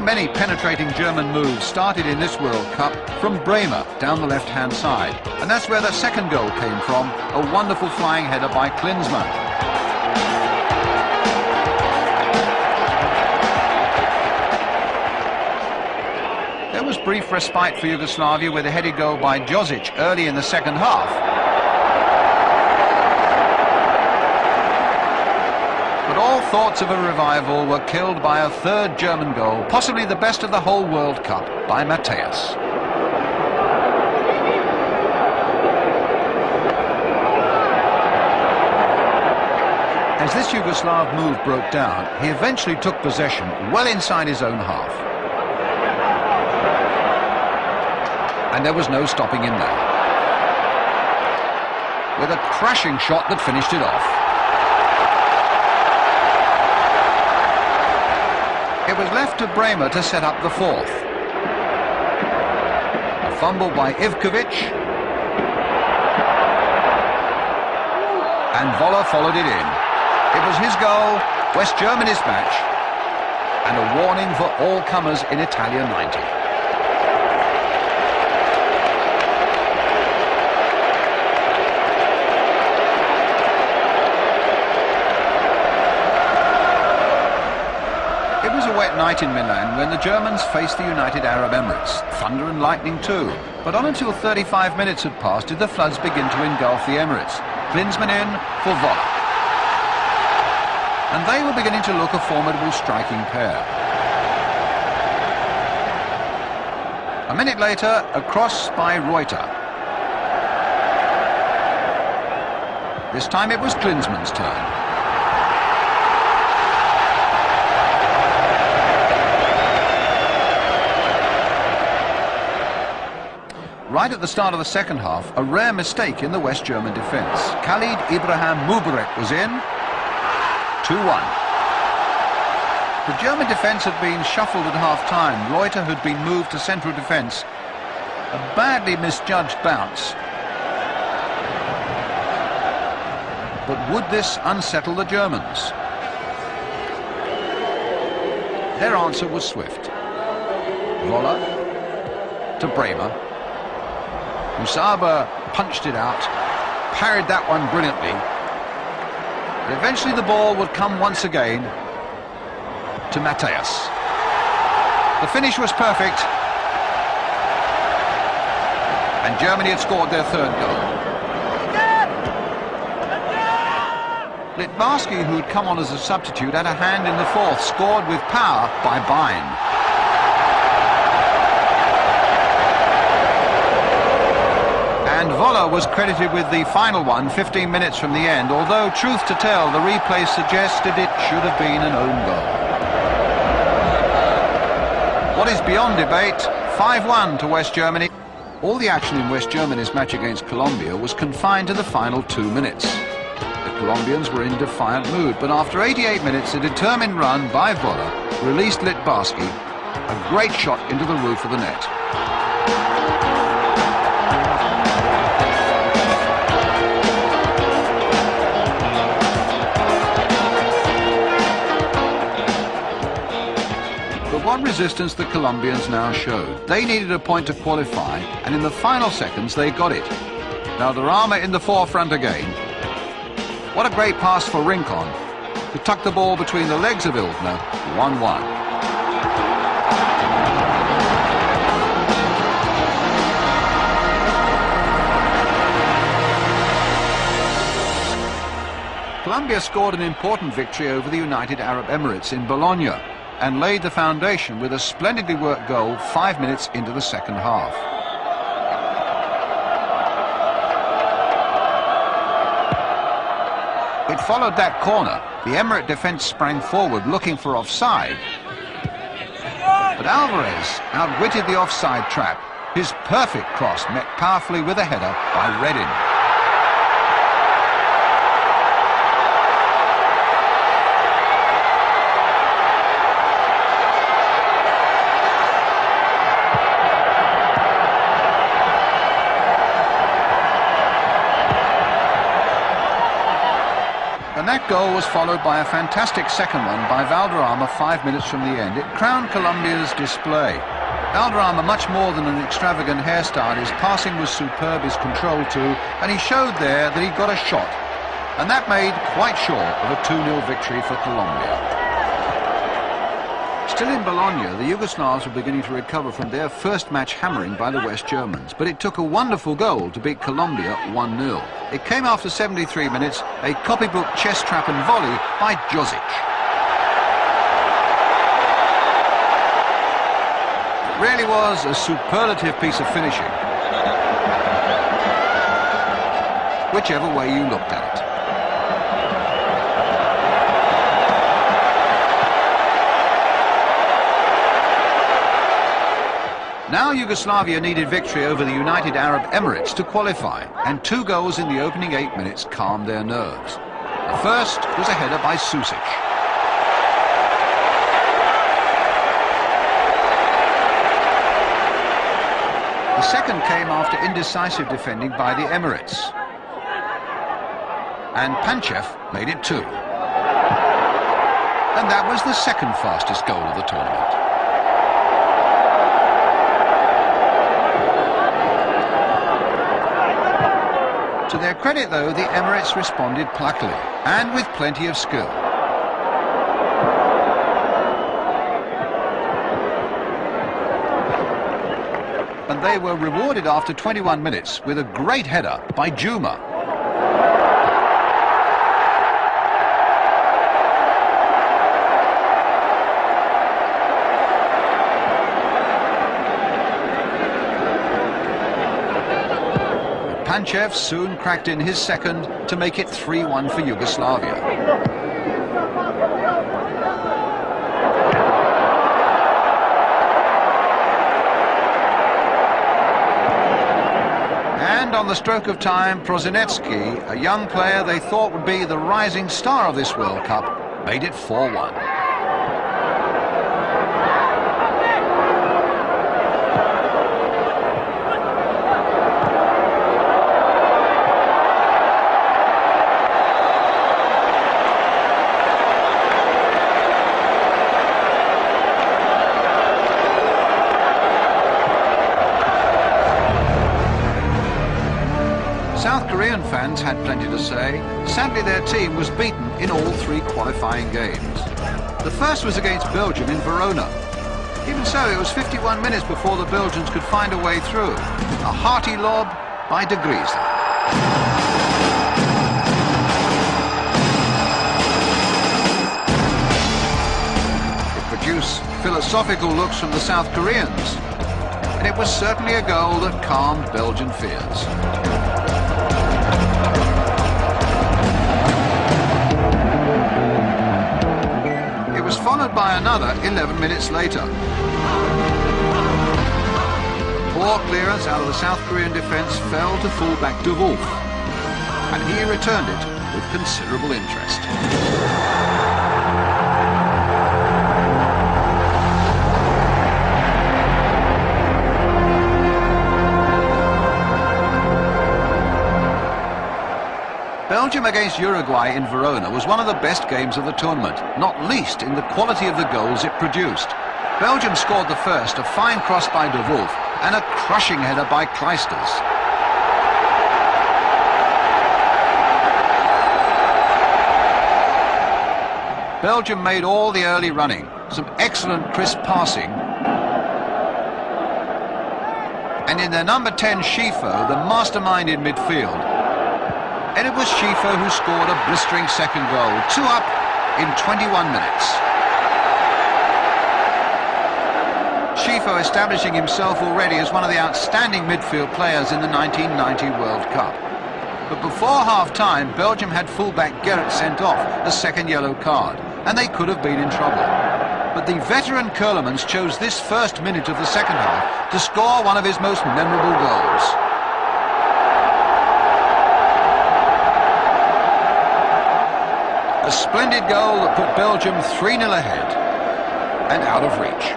many penetrating German moves started in this World Cup from Bremer down the left-hand side. And that's where the second goal came from, a wonderful flying header by Klinsmann. There was brief respite for Yugoslavia with a headed goal by Josic early in the second half. But all thoughts of a revival were killed by a third German goal, possibly the best of the whole World Cup, by Matthäus. As this Yugoslav move broke down, he eventually took possession well inside his own half. And there was no stopping him there. With a crashing shot that finished it off. It was left to Bremer to set up the fourth. A fumble by Ivkovic. And Voller followed it in. It was his goal, West Germany's match, and a warning for all comers in Italia 90. It was a wet night in Milan when the Germans faced the United Arab Emirates. Thunder and lightning too. But not until 35 minutes had passed did the floods begin to engulf the Emirates. Klinsmann in for Voller. And they were beginning to look a formidable striking pair. A minute later, a cross by Reuter. This time it was Klinsmann's turn. Right at the start of the second half, a rare mistake in the West German defence. Khalid Ibrahim Mubarak was in. 2-1. The German defence had been shuffled at half-time. Reuter had been moved to central defence. A badly misjudged bounce. But would this unsettle the Germans? Their answer was swift. Voller to Bremer. Musaba punched it out, parried that one brilliantly. But eventually the ball would come once again to Matthäus. The finish was perfect, and Germany had scored their third goal. Litbarski, who had come on as a substitute, had a hand in the fourth, scored with power by Bine. And Voller was credited with the final one 15 minutes from the end, although, truth to tell, the replay suggested it should have been an own goal. What is beyond debate, 5-1 to West Germany. All the action in West Germany's match against Colombia was confined to the final 2 minutes. The Colombians were in defiant mood, but after 88 minutes, a determined run by Voller released Litbarski, a great shot into the roof of the net. What resistance the Colombians now showed. They needed a point to qualify, and in the final seconds they got it. Valderrama in the forefront again. What a great pass for Rincon to tuck the ball between the legs of Ildner. 1-1. Colombia scored an important victory over the United Arab Emirates in Bologna, and laid the foundation with a splendidly worked goal 5 minutes into the second half. It followed that corner. The Emirate defence sprang forward looking for offside. But Alvarez outwitted the offside trap. His perfect cross met powerfully with a header by Reddin. That goal was followed by a fantastic second one by Valderrama 5 minutes from the end. It crowned Colombia's display. Valderrama, much more than an extravagant hairstyle, his passing was superb, his control too, and he showed there that he got a shot. And that made quite short of a 2-0 victory for Colombia. Still in Bologna, the Yugoslavs were beginning to recover from their first match hammering by the West Germans, but it took a wonderful goal to beat Colombia 1-0. It came after 73 minutes, a copybook chest trap and volley by Josic. It really was a superlative piece of finishing, whichever way you looked at it. Now Yugoslavia needed victory over the United Arab Emirates to qualify, and 2 goals in the opening 8 minutes calmed their nerves. The first was a header by Susic. The second came after indecisive defending by the Emirates. And Panchev made it 2. And that was the second fastest goal of the tournament. To their credit, though, the Emirates responded pluckily and with plenty of skill. And they were rewarded after 21 minutes with a great header by Juma. Panchev soon cracked in his second to make it 3-1 for Yugoslavia. And on the stroke of time, Prosinecki, a young player they thought would be the rising star of this World Cup, made it 4-1. South Korean fans had plenty to say. Sadly, their team was beaten in all 3 qualifying games. The first was against Belgium in Verona. Even so, it was 51 minutes before the Belgians could find a way through. A hearty lob by De Gries. It produced philosophical looks from the South Koreans, and it was certainly a goal that calmed Belgian fears. Followed by another 11 minutes later. A poor clearance out of the South Korean defence fell to fullback De Wolf, and he returned it with considerable interest. Belgium against Uruguay in Verona was one of the best games of the tournament, not least in the quality of the goals it produced. Belgium scored the first, a fine cross by De Wolf, and a crushing header by Kleisters. Belgium made all the early running, some excellent crisp passing, and in their number 10 Schifo, the mastermind in midfield. And it was Schifo who scored a blistering second goal, 2 up in 21 minutes. Schifo establishing himself already as one of the outstanding midfield players in the 1990 World Cup. But before half-time, Belgium had fullback Gerrit sent off, a second yellow card, and they could have been in trouble. But the veteran Kerlemans chose this first minute of the second half to score one of his most memorable goals. A splendid goal that put Belgium 3-0 ahead and out of reach.